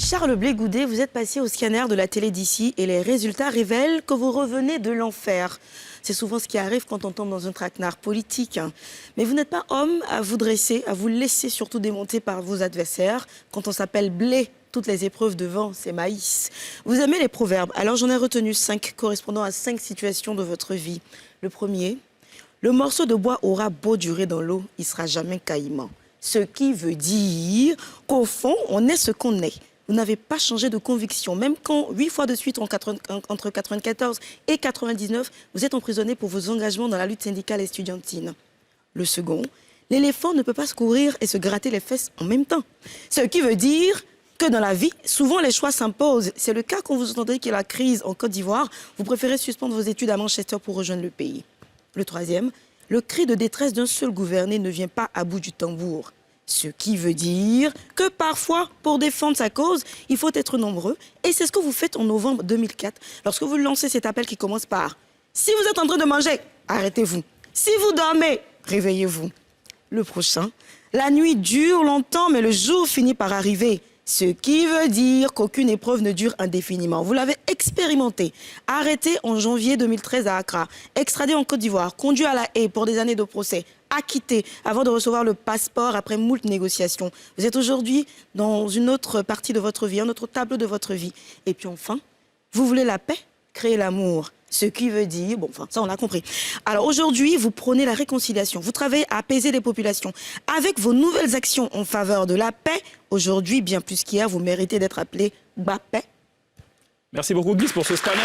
Charles Blé Goudet, vous êtes passé au scanner de la télé d'ici et les résultats révèlent que vous revenez de l'enfer. C'est souvent ce qui arrive quand on tombe dans un traquenard politique. Mais vous n'êtes pas homme à vous dresser, à vous laisser surtout démonter par vos adversaires. Quand on s'appelle Blé, toutes les épreuves devant, c'est maïs. Vous aimez les proverbes, alors j'en ai retenu 5 correspondant à 5 situations de votre vie. Le premier, le morceau de bois aura beau durer dans l'eau, il ne sera jamais caïman. Ce qui veut dire qu'au fond, on est ce qu'on est. Vous n'avez pas changé de conviction, même quand 8 fois de suite, entre 94 et 99, vous êtes emprisonné pour vos engagements dans la lutte syndicale et estudiantine. Le second, l'éléphant ne peut pas se courir et se gratter les fesses en même temps. Ce qui veut dire que dans la vie, souvent les choix s'imposent. C'est le cas quand vous entendez qu'il y a la crise en Côte d'Ivoire, vous préférez suspendre vos études à Manchester pour rejoindre le pays. Le troisième, le cri de détresse d'un seul gouverné ne vient pas à bout du tambour. Ce qui veut dire que parfois, pour défendre sa cause, il faut être nombreux. Et c'est ce que vous faites en novembre 2004, lorsque vous lancez cet appel qui commence par « Si vous êtes en train de manger, arrêtez-vous. Si vous dormez, réveillez-vous. » Le prochain, la nuit dure longtemps, mais le jour finit par arriver. Ce qui veut dire qu'aucune épreuve ne dure indéfiniment. Vous l'avez expérimenté. Arrêté en janvier 2013 à Accra, extradé en Côte d'Ivoire, conduit à La Haye pour des années de procès, acquitté avant de recevoir le passeport après moult négociations. Vous êtes aujourd'hui dans une autre partie de votre vie, un autre tableau de votre vie. Et puis enfin, vous voulez la paix, créer l'amour. Ce qui veut dire, bon, enfin, ça on a compris. Alors aujourd'hui, vous prônez la réconciliation, vous travaillez à apaiser les populations. Avec vos nouvelles actions en faveur de la paix, aujourd'hui, bien plus qu'hier, vous méritez d'être appelé Bapais. Merci beaucoup Guy pour ce scanner.